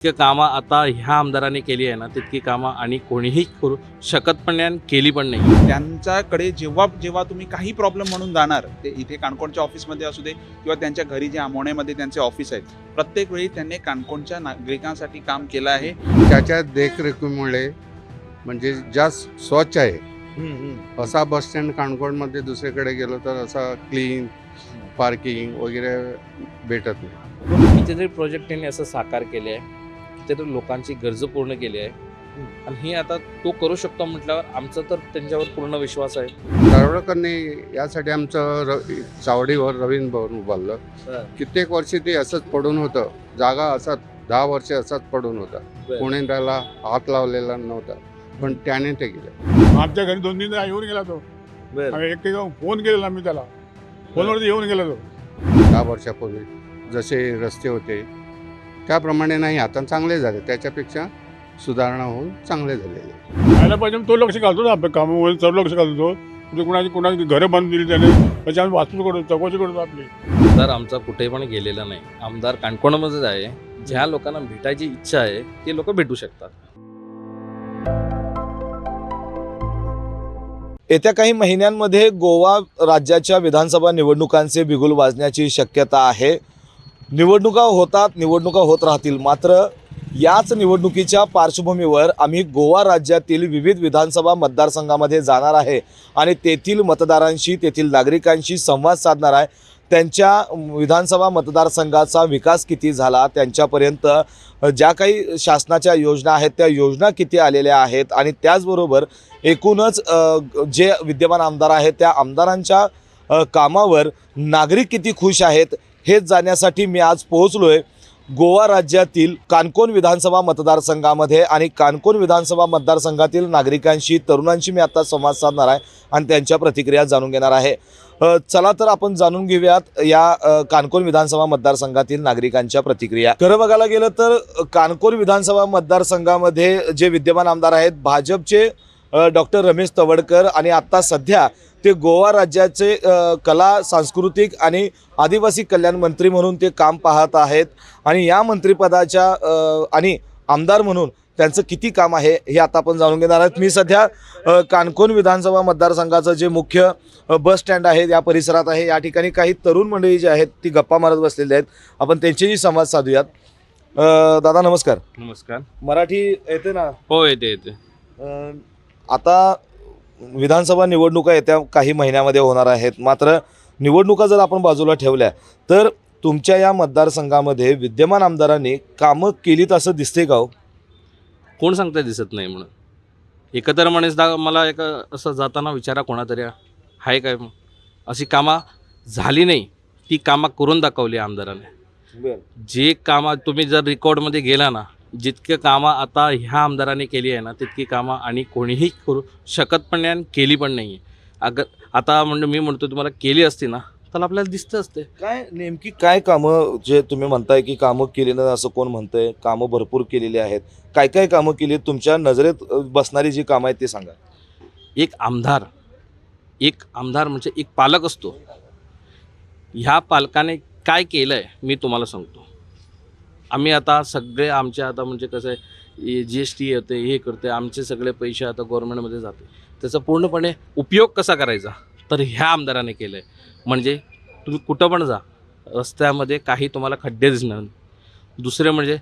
इतकी कामं आता ह्या आमदारांनी केली आहे ना, तितकी कामं आणि कोणीही करू शकत पण नाही आणि केली पण नाही. त्यांच्याकडे जेव्हा जेव्हा तुम्ही काही प्रॉब्लेम म्हणून जाणार, ते इथे काणकोणच्या ऑफिसमध्ये असू दे किंवा त्यांच्या घरी जे आमोण्यामध्ये त्यांचे ऑफिस आहेत, प्रत्येक वेळी त्यांनी काणकोणच्या नागरिकांसाठी काम केलं आहे. त्याच्या देखरेखीमुळे म्हणजे जास्त स्वच्छ आहे. असा बस स्टँड काणकोणमध्ये दुसरीकडे गेलो तर असा क्लीन पार्किंग वगैरे भेटत नाही. कितीतरी प्रोजेक्ट त्यांनी असं साकार केले आहे, कितीतरी लोकांची गरज पूर्ण केली आहे आणि हे आता तो करू शकतो म्हटल्यावर आमचा तर त्यांच्यावर पूर्ण विश्वास आहे. तळवळकरने यासाठी आमचं चावडीवर रवींद्र भवन उभारलं. कित्येक वर्षी ते असंच पडून होतं, जागा असा 10 वर्ष असाच पडून होता. कोणी त्याला हात लावलेला नव्हता, पण त्याने ते केलं. आमच्या घरी 2-3 येऊन गेला तो. एक फोन केलेला मी त्याला, फोनवरती येऊन गेला तो. 10 वर्षापूर्वी जसे रस्ते होते त्याप्रमाणे नाही, आता चांगले झाले, त्याच्यापेक्षा सुधारणा होऊन चांगले झालेले. यायला पाहिजे तो लक्ष घालतो ना आपल्या कामामध्ये, सर्व लक्ष घालतो तो. म्हणजे कोणाची घरं बांधून दिली त्याने, त्याची आम्ही वास्तू करतो, चौकशी करतो आपली. आमदार आमचा कुठे पण गेलेला नाही. आमदार काणकोणमध्येच आहे. ज्या लोकांना भेटायची इच्छा आहे ते लोक भेटू शकतात. येत्या काही महिन्यांमध्ये गोवा राज्याच्या विधानसभा निवडणुकांचे बिगुल वाजण्याची शक्यता आहे. निवडणुका होतात, निवडणुका होत राहतील. मात्र याच निवडणुकीच्या पार्श्वभूमीवर आम्ही गोवा राज्यातील विविध विधानसभा मतदारसंघामध्ये जाणार आहे आणि तेथील मतदारांशी, तेथील नागरिकांशी संवाद साधणार आहे. त्यांच्या विधानसभा मतदारसंघाचा विकास किती झाला, त्यांच्यापर्यंत ज्या काही शासनाच्या योजना आहेत त्या योजना किती आलेल्या आहेत आणि त्याचबरोबर एकूणच जे विद्यमान आमदार आहेत त्या आमदारांच्या कामावर नागरिक किती खुश आहेत हेच जाण्यासाठी मी आज पोहोचलो आहे गोवा राज्यातील काणकोण विधानसभा मतदारसंघामध्ये. आणि काणकोण विधानसभा मतदारसंघातील नागरिकांशी, तरुणांशी मी आता संवाद साधणार आहे आणि त्यांच्या प्रतिक्रिया जाणून घेणार आहे. चला तर आपण जाणून घेऊयात या काणकोण विधानसभा मतदारसंघातील नागरिकांच्या प्रतिक्रिया. खरं बघायला गेलं तर काणकोण विधानसभा मतदारसंघामध्ये जे विद्यमान आमदार आहेत भाजपचे डॉक्टर रमेश तवडकर आणि आत्ता सध्या ते गोवा राज्याचे कला, सांस्कृतिक आणि आदिवासी कल्याण मंत्री म्हणून ते काम पाहत आहेत. आणि या मंत्रिपदाच्या आणि आमदार म्हणून त्यांचं किती काम आहे हे आता आपण जाणून घेणार आहोत. मी सध्या काणकोण विधानसभा मतदारसंघाचं जे मुख्य बस स्टँड आहे या परिसरात आहे. या ठिकाणी काही तरुण मंडळी जी आहेत ती गप्पा मारत बसलेली आहेत. आपण त्यांच्याशी संवाद साधूयात. दादा नमस्कार. नमस्कार. मराठी येते ना? हो, येते. आता विधानसभा निवडणुका येत्या काही महिन्यामध्ये होणार आहेत. मात्र निवडणुका जर आपण बाजूला ठेवल्या तर तुमच्या या मतदारसंघामध्ये विद्यमान आमदारांनी कामं केलीत असं दिसते का हो? कोण सांगता दिसत नाही म्हणून. एकत्र म्हणेच मला एक असं जाताना विचारा कोणातरी आहे काय मग अशी कामं झाली नाही, ती कामं करून दाखवली आमदाराने. जे कामं तुम्ही जर रेकॉर्डमध्ये गेला ना, जितके कामं आता ह्या आमदारांनी केली आहे ना, तितकी कामं आणि कोणीही करू शकत पण नाही आणि केली पण नाही आहे. आता मी म्हणतो तुम्हाला केली असती ना तर आपल्याला दिसतं असते. काय नेमकी काय कामं जे तुम्ही म्हणताय की कामं केली नाही असं कोण म्हणतंय? कामं भरपूर केलेली आहेत. काय काय कामं केली तुमच्या नजरेत बसणारी जी कामं आहेत ते सांगा. एक आमदार म्हणजे एक पालक असतो. ह्या पालकाने काय केलं आहे मी तुम्हाला सांगतो. आम्ही आता सगळे आमच्या आता म्हणजे कसं आहे, GST येते, हे करते, आमचे सगळे पैसे आता गव्हर्नमेंटमध्ये जाते. त्याचा पूर्णपणे उपयोग कसा करायचा तर ह्या आमदाराने केलं आहे. म्हणजे तुम्ही कुठं पण जा, रस्त्यामध्ये काही तुम्हाला खड्डे दिसणार नाही. दुसरे म्हणजे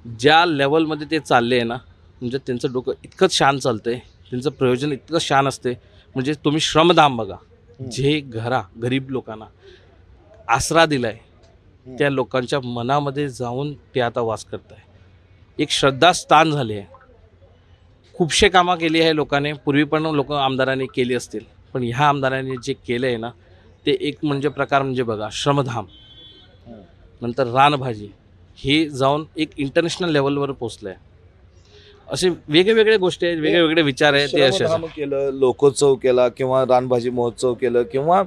ज्या लेवलमध्ये ते चालले आहे ना, म्हणजे त्यांचं डोकं इतकंच शान चालतं आहे, त्यांचं प्रयोजन इतकं शान असते. म्हणजे तुम्ही श्रमधाम बघा, जे गरीब लोकांना आसरा दिला आहे त्या लोकांच्या मनामध्ये जाऊन ते आता वास करत आहे. एक श्रद्धास्थान झाले आहे. खूपशे कामं केली आहे लोकांनी, पूर्वी पण लोक आमदारांनी केली असतील, पण ह्या आमदारांनी जे केलं आहे ना ते एक म्हणजे प्रकार म्हणजे बघा, श्रमधाम, नंतर रानभाजी, हे जाऊन एक इंटरनॅशनल लेवलवर पोचलं आहे. असे वेगवेगळे गोष्टी आहेत, वेगवेगळे विचार आहेत. ते असे केलं, लोकोत्सव केला किंवा रानभाजी महोत्सव केलं किंवा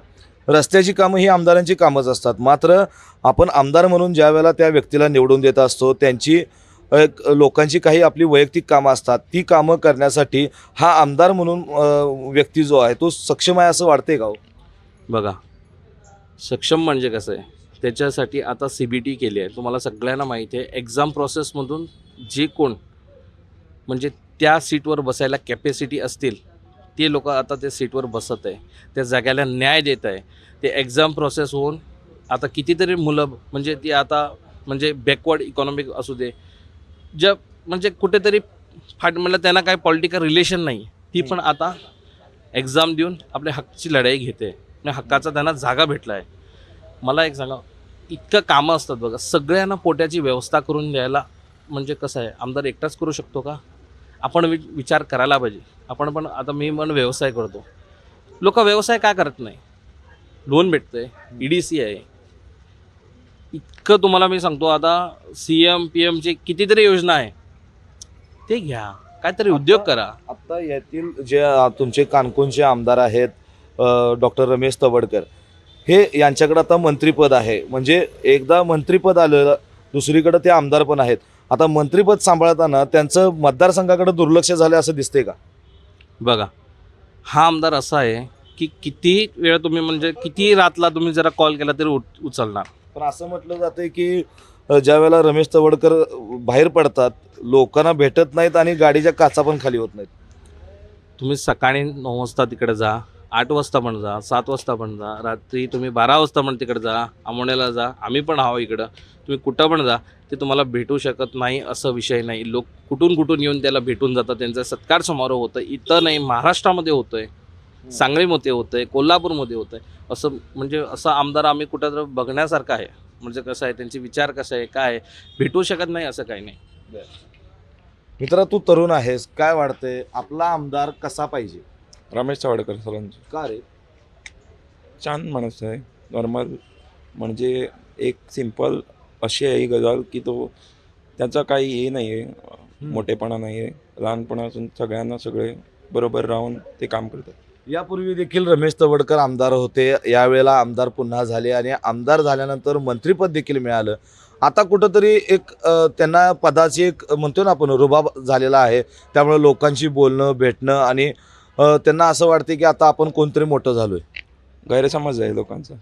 रस्त्याची कामं ही आमदारांची कामच असतात. मात्र आपण आमदार म्हणून ज्या वेळेला त्या व्यक्तीला निवडून देत असतो त्यांची लोकांची काही आपली वैयक्तिक कामं असतात. ती कामं करण्यासाठी हा आमदार म्हणून व्यक्ती जो आहे तो सक्षम आहे असं वाटते का हो? बघा, सक्षम म्हणजे कसं आहे, त्याच्यासाठी आता CBT केली आहे. तुम्हाला सगळ्यांना माहिती आहे, एक्झाम प्रोसेसमधून जे कोण म्हणजे त्या सीटवर बसायला कॅपॅसिटी असतील ते लोक आता त्या सीटवर बसत आहे, त्या जाग्याला न्याय देत आहे. ते एक्झाम प्रोसेस होऊन आता कितीतरी मुलं म्हणजे ती आता म्हणजे बॅकवर्ड इकॉनॉमिक असू दे, ज्या म्हणजे कुठेतरी म्हणलं त्यांना काही पॉलिटिकल रिलेशन नाही, ती पण आता एक्झाम देऊन आपल्या हक्काची लढाई घेते आणि हक्काचा त्यांना जागा भेटला आहे. मला एक सांगा, इतकं कामं असतात बघा, सगळ्यांना पोट्याची व्यवस्था करून द्यायला म्हणजे कसं आहे, आमदार एकटाच करू शकतो का? आपण विचार करायला पाहिजे. आपण पण आता मी पण व्यवसाय करतो, लोक व्यवसाय का करत नाही? लोन भेटतंय, EDC आहे, इतकं तुम्हाला मी सांगतो. आता CM PM कितीतरी योजना आहे, ते घ्या, काहीतरी उद्योग करा. आता यातील जे तुमचे कानकोनचे आमदार आहेत डॉक्टर रमेश तवडकर, हे यांच्याकडे आता मंत्रिपद आहे. म्हणजे एकदा मंत्रिपद आलं, दुसरीकडे ते आमदार पण आहेत. आता मंत्रिपद सांभाळताना त्यांचं मतदारसंघाकडे दुर्लक्ष झालं असं दिसतंय का? बघा, हा आमदार असा आहे की किती वेळ तुम्ही म्हणजे किती रातला तुम्ही जरा कॉल केला तरी उचलणार. पण असं म्हटलं जातं की ज्या वेळेला रमेश तवडकर बाहेर पडतात, लोकांना भेटत नाहीत आणि गाडीच्या काचा पण खाली होत नाहीत. तुम्ही सकाळी 9 वाजता तिकडे जा, 8 वाजता पण जा, 7 वाजता पण जा, रात्री तुम्ही 12 वाजता पण तिकडे जा, आमोण्याला जा, आम्ही पण आहो इकडं, तुम्ही कुठं पण जा, ते तुम्हाला भेटू शकत नाही असं विषय नाही. लोक कुठून येऊन त्याला भेटून जातात, त्यांचा सत्कार समारोह होतं. इथं नाही, महाराष्ट्रामध्ये होतं आहे, सांगलीमध्ये होतं आहे, कोल्हापूरमध्ये होतं आहे. असं म्हणजे असं आमदार आम्ही कुठं तर बघण्यासारखं आहे. म्हणजे कसं आहे, त्यांचे विचार कसं आहे, काय आहे, भेटू शकत नाही असं काही नाही. मित्रा, तू तरुण आहेस, काय वाटतंय आपला आमदार कसा पाहिजे? रमेश तवडकर सरांची का रे? छान माणूस आहे, नॉर्मल, म्हणजे एक सिंपल अशी आहे ही गजाल की तो त्याचा काही हे नाही आहे, मोठेपणा नाही आहे, लहानपणापासून सगळ्यांना सगळे बरोबर राहून ते काम करतात. यापूर्वी देखील रमेश तवडकर आमदार होते, यावेळेला आमदार पुन्हा झाले आणि आमदार झाल्यानंतर मंत्रिपद देखील मिळालं. आता कुठंतरी एक त्यांना पदाची एक म्हणतो ना आपण रुबाब झालेला आहे. त्यामुळे लोकांशी बोलणं, भेटणं आणि त्यांना असं वाटते की आता आपण कोणतरी मोठं झालोय. गैरसमज आहे लोकांचा,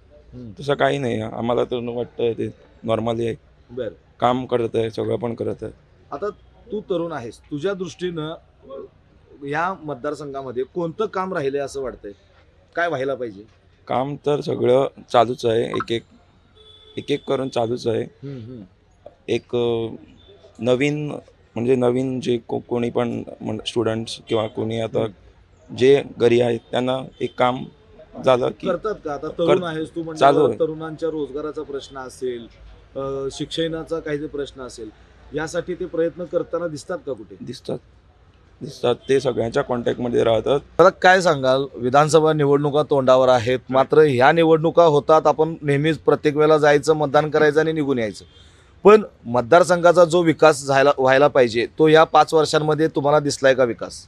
तसं काही नाही. आम्हाला तर वाटतं ते नॉर्मली आहे, बरं, काम करत आहे, सगळं पण करत आहे. आता तू तरुण आहेस, तुझ्या दृष्टीनं या मतदारसंघामध्ये कोणतं काम राहिलंय असं वाटतंय? काय व्हायला पाहिजे? काम तर सगळं चालूच आहे, एक एक करून चालूच आहे. एक नवीन म्हणजे नवीन जे कोणी पण स्टुडंट्स किंवा कोणी आता जे घरी आहेत त्यांना एक काम झालं की करतात का? आता तरुण आहेस तू, चालू म्हणजे आहे. तरुणांच्या रोजगाराचा प्रश्न असेल, शिक्षणाचा काही प्रश्न असेल, यासाठी ते प्रयत्न करताना दिसतात का कुठे? दिसतात ते सगळ्यांच्या कॉन्टॅक्टमध्ये राहतात. मला काय सांगाल, विधानसभा निवडणुका तोंडावर आहेत, मात्र ह्या निवडणुका होतात, आपण नेहमीच प्रत्येक वेळेला जायचं, मतदान करायचं आणि निघून यायचं. पण मतदारसंघाचा जो विकास व्हायला पाहिजे तो या 5 वर्षांमध्ये तुम्हाला दिसलाय का विकास?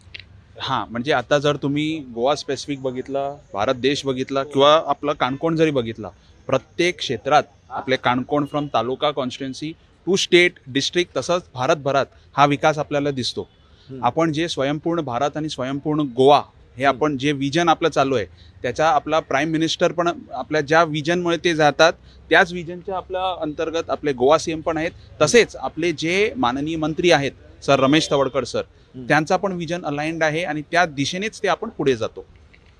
हां, म्हणजे आता जर तुम्ही गोवा स्पेसिफिक बघितला, भारत देश बघितला किंवा आपलं काणकोण जरी बघितला, प्रत्येक क्षेत्रात आपले Canacona from taluka constituency to state district तसंच भारतभरात हा विकास आपल्याला दिसतो. आपण जे स्वयंपूर्ण भारत आणि स्वयंपूर्ण गोवा हे आपण जे विजन आपलं चालू आहे, त्याचा आपला प्राईम मिनिस्टर पण आपल्या ज्या विजनमुळे ते जातात त्याच विजनच्या आपल्या अंतर्गत आपले गोवा CM पण आहेत. तसेच आपले जे माननीय मंत्री आहेत सर रमेश तवडकर सर, त्यांचा पण विजन अलाइंड आहे आणि त्या दिशेनेच ते आपण पुढे जातो.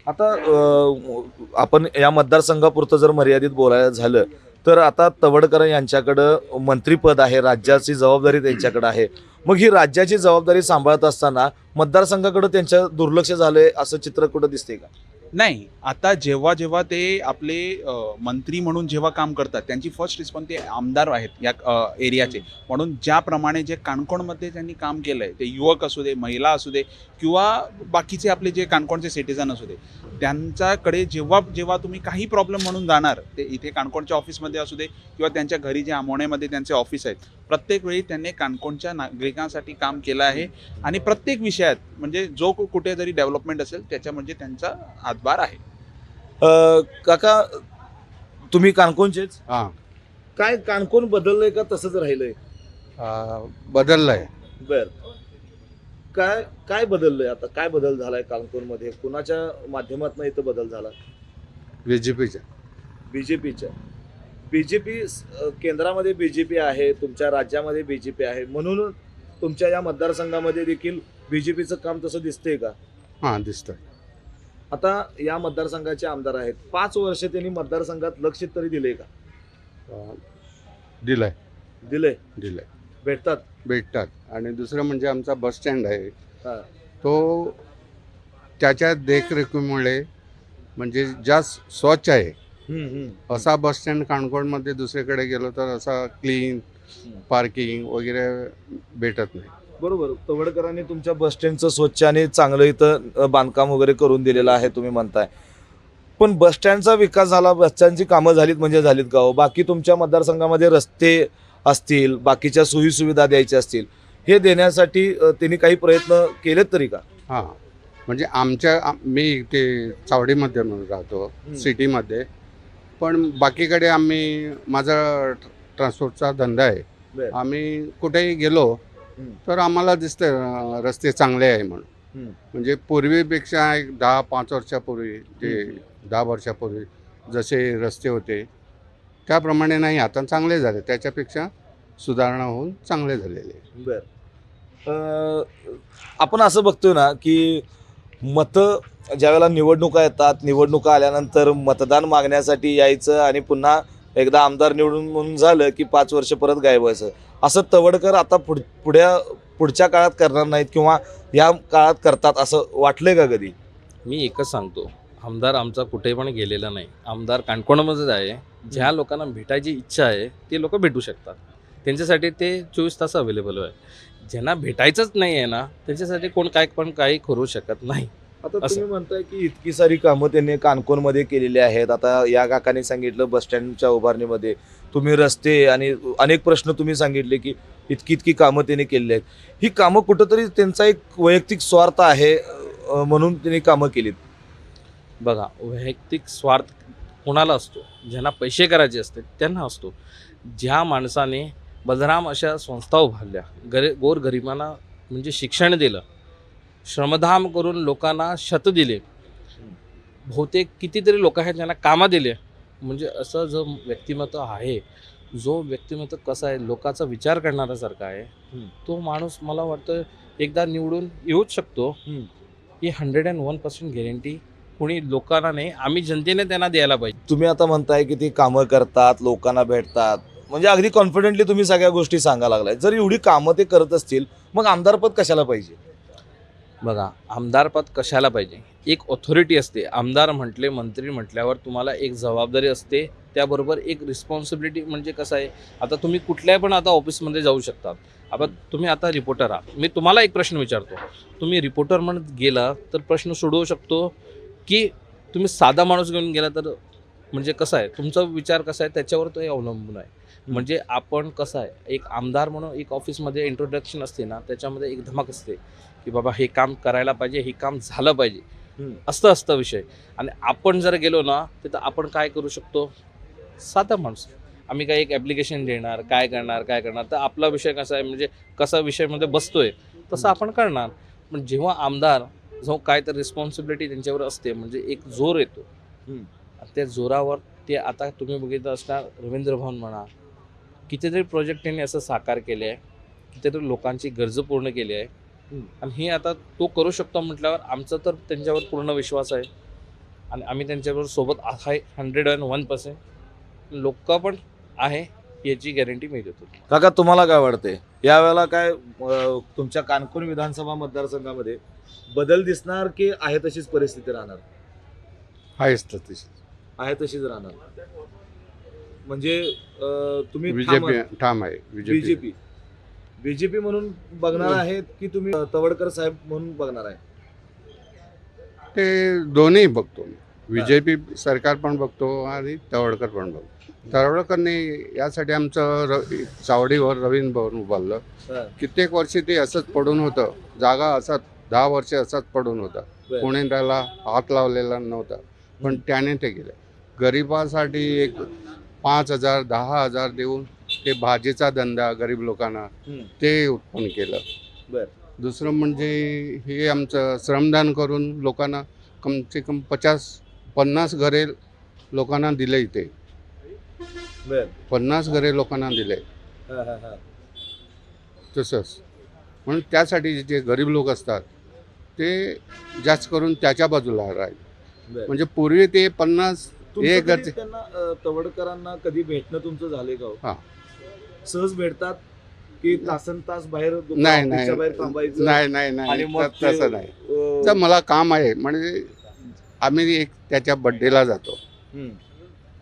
आता आपण या मतदारसंघापुरतं जर मर्यादित बोलायला झालं तर आता तवडकर यांच्याकडं मंत्रिपद आहे, राज्याची जबाबदारी त्यांच्याकडे आहे. मग ही राज्याची जबाबदारी सांभाळत असताना मतदारसंघाकडे त्यांच्या दुर्लक्ष झालंय असं चित्र कुठं दिसते का? नाही, आता जेव्हा ते आपले मंत्री म्हणून जेव्हा काम करतात त्यांची फर्स्ट रिस्पॉन्स ते आमदार आहेत या एरियाचे. म्हणून ज्याप्रमाणे जे काणकोणमध्ये त्यांनी काम केलं आहे, ते युवक असू दे, महिला असू दे किंवा बाकीचे आपले जे काणकोणचे सिटीजन असू दे, त्यांच्याकडे जेव्हा तुम्ही काही प्रॉब्लेम म्हणून जाणार, ते इथे काणकोणच्या ऑफिसमध्ये असू दे किंवा त्यांच्या घरी जे आमोण्यामध्ये त्यांचे ऑफिस आहेत, प्रत्येक वेळी त्यांनी काणकोणच्या नागरिकांसाठी काम केलं आहे आणि प्रत्येक विषयात म्हणजे जो कुठे जरी डेव्हलपमेंट असेल त्याच्या म्हणजे त्यांचा हातभार आहे. काका, तुम्ही काणकोणचेच? हां, काय काणकोण बदललंय का तसंच राहिलंय? बदललंय. बर, काय बदललंय आता? काय बदल झालाय काणकोणमध्ये? कुणाच्या माध्यमातून इथं बदल झाला? BJPच्या. BJPच्या. बीजेपी केंद्रामध्ये बीजेपी आहे, तुमच्या राज्यामध्ये बीजेपी आहे, म्हणून तुमच्या या मतदारसंघामध्ये देखील बीजेपीचं काम तसं दिसतंय का? हां दिसतं. आता या मतदारसंघाचे आमदार आहेत, 5 वर्ष त्यांनी मतदारसंघात लक्ष तरी दिले का? दिलंय दिले, दिलंय भेटतात. आणि दुसरं म्हणजे आमचा बस स्टँड आहे हा. तो त्याच्या देखरेखीमुळे म्हणजे जास्त स्वच्छ आहे. असा बस स्टँड काणकोणमध्ये दुसरीकडे गेलो तर असा क्लीन पार्किंग वगैरे भेटत नाही. बरोबर. तवडकरांनी तुमच्या बस स्टँडचं स्वच्छ आणि चांगलं इथं बांधकाम वगैरे करून दिलेलं आहे तुम्ही म्हणताय, पण बस स्टँडचा विकास झाला, बस स्टँडची कामं झालीत म्हणजे झालीत का हो? बाकी तुमच्या मतदारसंघामध्ये रस्ते असतील, बाकीच्या सोयीसुविधा द्यायच्या असतील, हे देण्यासाठी त्यांनी काही प्रयत्न केलेत तरी का? हां म्हणजे मी ते चावडीमध्ये राहतो सिटीमध्ये, पण बाकीकडे माझा ट्रान्सपोर्टचा धंदा आहे. बरं. आम्ही कुठेही गेलो तर आम्हाला दिसतं रस्ते चांगले आहे म्हणून. म्हणजे पूर्वीपेक्षा एक 10-5 वर्षापूर्वी 10 वर्षापूर्वी जसे रस्ते होते त्याप्रमाणे नाही, आता चांगले झाले, त्याच्यापेक्षा सुधारणा होऊन चांगले झालेले. बर. आपण असं बघतोय ना की मतं ज्यावेळेला निवडणुका येतात, निवडणुका आल्यानंतर मतदान मागण्यासाठी यायचं आणि पुन्हा एकदा आमदार निवडून म्हणून झालं की 5 वर्ष परत गायब व्हायचं. असं तवडकर आता पुढच्या काळात करणार नाहीत किंवा या काळात करतात असं वाटलंय का कधी? मी एकच सांगतो, आमदार आमचा कुठे पण गेलेला नाही. आमदार काणकोणामध्येच आहे. ज्या लोकांना भेटायची इच्छा आहे ते लोक भेटू शकतात, त्यांच्यासाठी ते 24 तास अवेलेबल आहे. ज्यांना भेटायचंच नाही आहे ना, त्यांच्यासाठी कोण काही करू शकत नाही. आता तुम्ही म्हणताय की इतकी सारी कामं त्यांनी काणकोणमध्ये केलेली आहेत. आता या काकाने सांगितलं बस स्टँडच्या उभारणीमध्ये, तुम्ही रस्ते आणि अनेक प्रश्न तुम्ही सांगितले की इतकी कामं त्यांनी केलेली आहेत. ही कामं कुठंतरी त्यांचा एक वैयक्तिक स्वार्थ आहे म्हणून त्यांनी कामं केलीत. बघा, वैयक्तिक स्वार्थ कोणाला असतो? ज्यांना पैसे करायचे असते त्यांना असतो. ज्या माणसाने बलराम अशा संस्था उभारल्या, गोरगरिबांना म्हणजे शिक्षण दिलं, श्रमदान करून लोकांना शत दिले, बहुतेक कितीतरी लोक आहेत ज्यांना कामं दिले, म्हणजे असं जो व्यक्तिमत्व आहे, जो व्यक्तिमत्व कसं आहे, लोकांचा विचार करणाऱ्यासारखा आहे, तो माणूस मला वाटतं एकदा निवडून येऊच शकतो. ही 101% गॅरंटी कोणी लोकांना नाही, आम्ही जनतेने त्यांना द्यायला पाहिजे. तुम्ही आता म्हणताय की ती कामं करतात, लोकांना भेटतात, म्हणजे अगदी कॉन्फिडेंटली तुम्ही सगळ्या गोष्टी सांगा लागलाय. जर एवढी कामं ते करत असतील मग आमदारपद कशाला पाहिजे? बघा, आमदारपद कशाला पाहिजे? एक ऑथॉरिटी असते. आमदार म्हटले, मंत्री म्हटल्यावर तुम्हाला एक जबाबदारी असते, त्याबरोबर एक रिस्पॉन्सिबिलिटी. म्हणजे कसं आहे, आता तुम्ही कुठल्याही पण आता ऑफिसमध्ये जाऊ शकतात. आपण तुम्ही आता रिपोर्टर आहात, मी तुम्हाला एक प्रश्न विचारतो, तुम्ही रिपोर्टर म्हणत गेला तर प्रश्न सोडवू शकतो की तुम्ही साधा माणूस घेऊन गेला तर? म्हणजे कसं आहे, तुमचा विचार कसा आहे त्याच्यावर तो अवलंबून आहे. म्हणजे आपण कसं आहे, एक आमदार म्हणून एक ऑफिसमध्ये इंट्रोडक्शन असते ना, त्याच्यामध्ये एक धमक असते की बाबा हे काम करायला पाहिजे, हे काम झालं पाहिजे, असतं विषय. आणि आपण जर गेलो ना तिथं आपण काय करू शकतो? साधा माणूस, आम्ही काय एक ॲप्लिकेशन देणार, काय करणार, तर आपला विषय कसा आहे, म्हणजे कसा विषयामध्ये बसतोय तसं आपण करणार. पण जेव्हा आमदार जो काय तर रिस्पॉन्सिबिलिटी त्यांच्यावर असते, म्हणजे एक जोर येतो, त्या जोरावर ते आता तुम्ही बघितलं असणार, रवींद्र भवन म्हणा, कितीतरी प्रोजेक्ट त्यांनी असं साकार केले आहे, कितीतरी लोकांची गरज पूर्ण केली आहे. आणि हे आता तो करू शकतो म्हटल्यावर आमचा तर त्यांच्यावर पूर्ण विश्वास आहे आणि आम्ही त्यांच्यावर सोबत आहे 101%. लोक पण आहे याची गॅरंटी मी देतो. काका, तुम्हाला काय वाटते यावेळेला काय तुमच्या काणकोण विधानसभा मतदारसंघामध्ये बदल दिसणार की आहे तशीच परिस्थिती राहणार? आहेच तर तशी आहे तशीच राहणार. म्हणजे तुम्ही बीजेपी ठाम आहे. बीजेपी म्हणून बघणार आहेत की तुम्ही तवडकर साहेब म्हणून बघणार आहे? ते दोन्ही बघतो. बीजेपी सरकार पण बघतो आणि तवडकर पण बघतो. तवडकरने यासाठी आमचं चावडीवर रवींद्र भवन उभारलं. कित्येक वर्षी ते असंच पडून होतं, जागा असं 10 वर्ष असंच पडून होता, कोणी त्याला हात लावलेला नव्हता, पण त्याने ते केलं. गरिबासाठी एक 5,000 10,000 देऊन ते भाजीचा धंदा गरीब लोकांना ते उत्पन्न केलं. दुसरं म्हणजे हे आमचं श्रमदान करून लोकांना कमसे कम 50 घरे लोकांना दिले इथे. बर 50 घरे लोकांना दिले. तसंच म्हणून त्यासाठी जे गरीब लोक असतात ते जास्त करून त्याच्या बाजूला राहील. म्हणजे पूर्वी ते 50 एक घरचे त्यांना तवडकरांना कधी भेटणं तुमचं झालंय का हो? हा. सहज भेटतात की तासन तास बाहेर नाही ऑफिसच्या बाहेर थांबायचं नाही नाही आणि नाही मग तसं नाही. तर मला काम आहे म्हणजे आम्ही एक त्याच्या बड्डेला जातो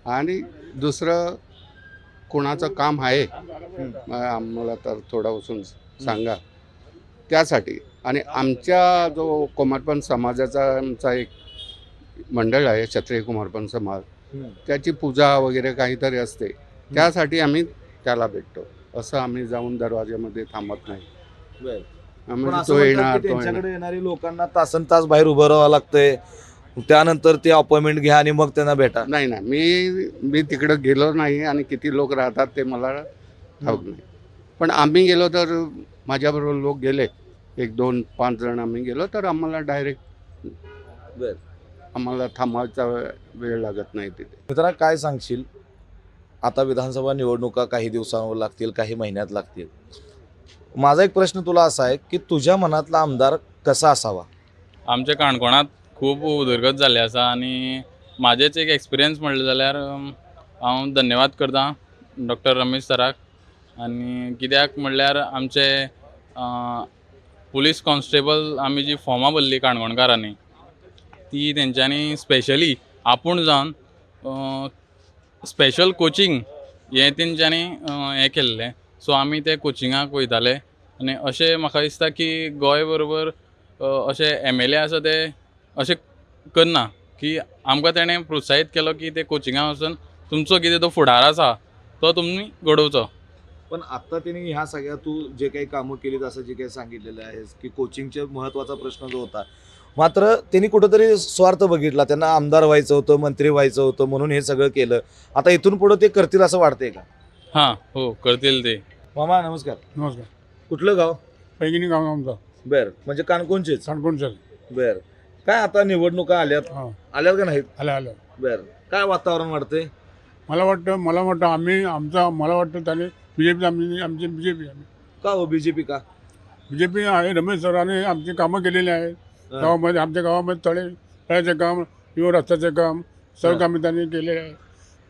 आणि दुसरं कोणाचं काम आहे आम्हाला तर थोडा उसून सांगा त्यासाठी. आणि आमच्या जो कुमारपण समाजाचा आमचा एक मंडळ आहे क्षत्रिय कुमारपण समाज, त्याची पूजा वगैरे काहीतरी असते त्यासाठी आम्ही त्याला भेटतो. असं आम्ही जाऊन दरवाज्यामध्ये थांबत नाही. पण आम्ही असं तो म्हणतात येणार की तो येणार. त्यांच्याकडे येणारी लोकांना तासन तास बाहेर उभं राहावं लागतंय, त्यानंतर ते अपॉइंटमेंट घ्या आणि मग त्यांना भेटा. नाही ना, मी तिकडं गेलो नाही आणि किती लोक राहतात ते मला ठाऊक नाही. पण आम्ही गेलो तर माझ्याबरोबर लोक गेले 1 2 5 जण आम्ही गेलो तर आम्हाला डायरेक्ट बर. आम्हाला थांबायचा वेळ लागत नाही तिथे. मित्रा काय सांगशील, आता विधानसभा निवडणुका काही दिवसांवर लागतील, काही महिन्यात लागतील. माझा एक प्रश्न तुला असा आहे की तुझ्या मनातला आमदार कसा असावा? आमच्या काणकोणात खूब उदरगत जाल्ली आसा आनी म्हाजेच एक एक्सपिरियन्स म्हणलें जाल्यार हांव धन्यवाद करतां डॉक्टर रमेश सराक. आनी कित्याक म्हणल्यार आमचे पुलीस कॉन्स्टेबल आमी जी फॉर्मां भरली काणकोणकारांनी ती तेंच्यांनी स्पेशली आपूण जावन स्पेशल कोचिंग हें तेंच्यांनी हें केल्लें. सो आमी ते कोचिंगाक वयताले आनी अशें म्हाका दिसता की गोंय बरोबर अशे MLA आसा ते अशें करना की आमकां तेणें प्रोत्साहीत केलो की ते कोचिंगाक वचून तुमचो कितें तो फुडार आसा तो तुमी घडोवचो. पण आता त्यांनी ह्या सगळ्या तू जे काही कामं केलीत असं जे काही सांगितलेलं आहेस की कोचिंगचे महत्त्वाचा प्रश्न जो होता, मात्र त्यांनी कुठंतरी स्वार्थ बघितला. त्यांना आमदार व्हायचं होतं, मंत्री व्हायचं होतं म्हणून हे सगळं केलं. आता इथून पुढं ते करतील असं वाटतंय का? हां हो करतील ते. मामा नमस्कार. नमस्कार. कुठलं गाव? पैगिनी गाव आमचा बर, म्हणजे काणकोणचेच. काणकोणच्या. बर, काय आता निवडणुका आल्यात, हां आल्यात का नाहीत? आलं. बर, काय वातावरण वाटतंय? मला वाटतं मला वाटतं त्याने BJP आमची BJP का हो बीजेपी का? BJP आहे. रमेश सरांनी आमची कामं केलेली आहेत गावामध्ये. आमच्या गावामध्ये तळ्याचे काम किंवा रस्त्याचे काम सर्व कामे त्यांनी केलेले आहे.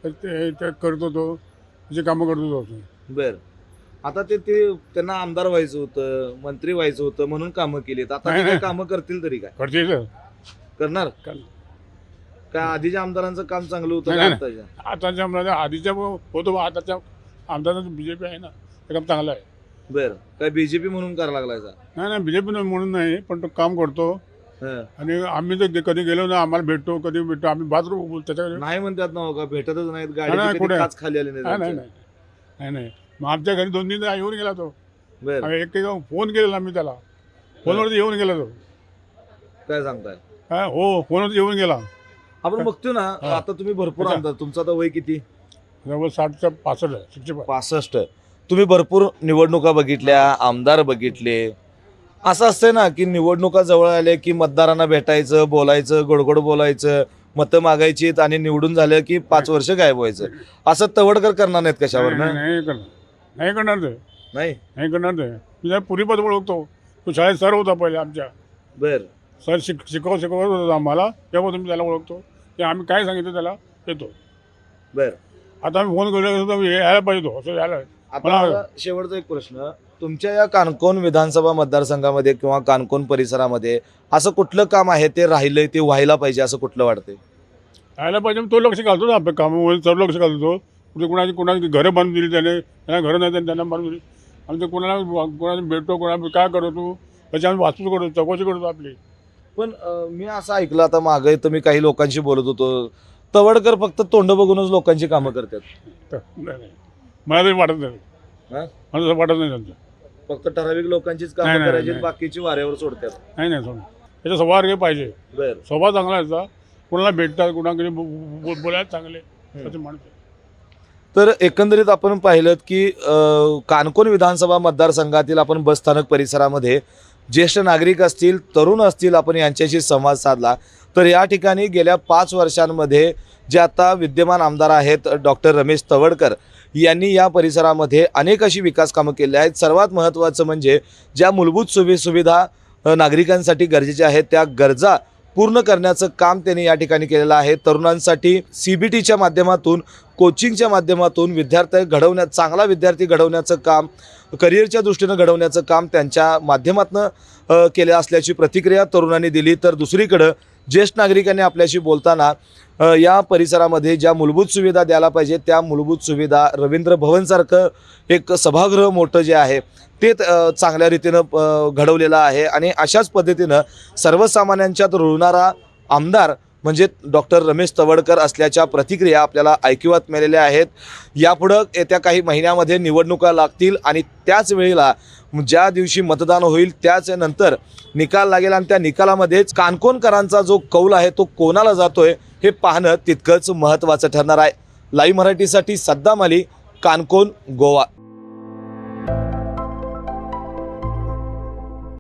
तर ते करत होतो, जे कामं करत होतो. बर, आता ते त्यांना आमदार व्हायचं होतं, मंत्री व्हायचं होतं म्हणून कामं केलीत. आता नाही, ते नाही. कामं करतील तरी काय करते करणार? कर. काय आधीच्या आमदारांचं काम चांगलं होतं नाही, का नाही. आताच्या? आताच्या मला आधीच्या होतो आताच्या आमदार BJP आहे ना, ते काम चांगलं आहे. बर, काय बीजेपी म्हणून करायला लागलायचा? नाही BJP म्हणून नाही, पण तो काम करतो. हं. आणि आम्ही तर कधी गेलो ना आम्हाला भेटतो, कधी भेटतो आम्ही बाथरूम बोलतो त्याच्याकडे. नाही म्हणतात ना हो का, भेटतच नाहीत, नाही, गाडी कुठे? काच खाली आली नाही नाही. नाही मग आमच्या घरी 2-3 येऊन गेला तो. बर, आम्ही एक फोन केलेला आम्ही त्याला, फोनवरती येऊन गेला तो. काय सांगताय? काय हो, फोनवरती येऊन गेला. आपण बघतो ना, हा. आता तुम्ही भरपूर अच्छा. आमदार, तुमचं आता वय किती? जवळ 60च्या 65 आहे, 65. 65. तुम्ही भरपूर निवडणुका बघितल्या, आमदार बघितले. असं असतंय ना की निवडणुका जवळ आल्या की मतदारांना भेटायचं, बोलायचं, गोडगोड बोलायचं, मतं मागायची आणि निवडून झालं की 5 वर्ष गायब व्हायचं. असं तवडकर करणार नाहीत कशावर ना? नाही करणार ते, नाही. नाही करणार ते. मी त्या पुरीपद ओळखतो. तो शाळेत सर होता पहिले आमच्या. बर, सर शिकवत होता आम्हाला, तेव्हा मी त्याला ओळखतो की आम्ही काय सांगितलं त्याला येतो. बर. आता आम्ही फोन केला यायला पाहिजे तो, असं यायला. आता मला शेवटचा एक प्रश्न, तुमच्या या काणकोण विधानसभा मतदारसंघामध्ये किंवा काणकोण परिसरामध्ये असं कुठलं काम आहे ते राहिलंय, ते व्हायला पाहिजे असं कुठलं वाटतंय? यायला पाहिजे. तो लक्ष घालतो ना आपल्या कामामध्ये, सर्व लक्ष घालतो. कुठे कोणाची घरं बांधून दिली त्याने, त्यांना घरं नाही त्यांना बांधून दिली. आणि ते कोणाला भेटतो, कोणाला काय करतो त्याची आम्ही वाचपूस करतो, चौकशी करतो आपली. पण मी असं ऐकलं आता मागे, तर मी काही लोकांशी बोलत होतो, तवडकर फक्त तोंड बघूनच लोकांची कामं करतात. तर नाही, मला तरी वाटत नाही. हा? मला तसं वाटत नाही त्यांचं. फक्त ठराविक लोकांचीच नाही, कामं नाही, करायची, नाही. बाकीची वाऱ्यावर सोडतात. नाही सोड, त्याचा स्वभाव हे पाहिजे. बर, स्वभाव चांगला याचा, कोणाला भेटतात, कोणाकडे बोलायला चांगले असं माणसं. तर एकंदरीत आपण पाहिलं की काणकोण विधानसभा मतदारसंघातील आपण बसस्थानक परिसरामध्ये ज्येष्ठ नागरिक असतील, तरुण असतील, आपण यांच्याशी संवाद साधला. तर या ठिकाणी गेल्या 5 वर्षांमध्ये जे आता विद्यमान आमदार आहेत डॉक्टर रमेश तवडकर यांनी या परिसरामध्ये अनेक अशी विकास कामं केली आहेत. सर्वात महत्त्वाचं म्हणजे ज्या मूलभूत सुविधा नागरिकांसाठी गरजेच्या आहेत त्या गरजा पूर्ण करण्याचं काम त्यांनी या ठिकाणी केलेलं आहे. तरुणांसाठी CBTच्या माध्यमातून, कोचिंगच्या माध्यमातून चांगला विद्यार्थी घडवण्याचं काम, करिअरच्या दृष्टीनं घडवण्याचं काम त्यांच्या माध्यमातून केलं असल्याची प्रतिक्रिया तरुणांनी दिली. तर दुसरीकडं ज्येष्ठ नागरिकांनी आपल्याशी बोलताना या परिसरामध्ये ज्या मूलभूत सुविधा द्यायला पाहिजे त्या मूलभूत सुविधा रवींद्र भवनसारखं एक सभागृह मोठं जे आहे ते चांगल्या रीतीनं घडवलेलं आहे आणि अशाच पद्धतीनं सर्वसामान्यांच्यात रुळणारा आमदार म्हणजे डॉक्टर रमेश तवडकर असल्याच्या प्रतिक्रिया आपल्याला ऐकिवात मिळालेल्या आहेत. यापुढं येत्या काही महिन्यामध्ये निवडणुका लागतील आणि त्याच वेळेला ज्या दिवशी मतदान होईल त्याच नंतर निकाल लागेल आणि त्या निकालामध्येच काणकोणकरांचा जो कौल आहे तो कोणाला जातोय हे पाहणं तितकंच महत्त्वाचं ठरणार आहे. लाईव्ह मराठीसाठी सद्दाम अली, काणकोण, गोवा.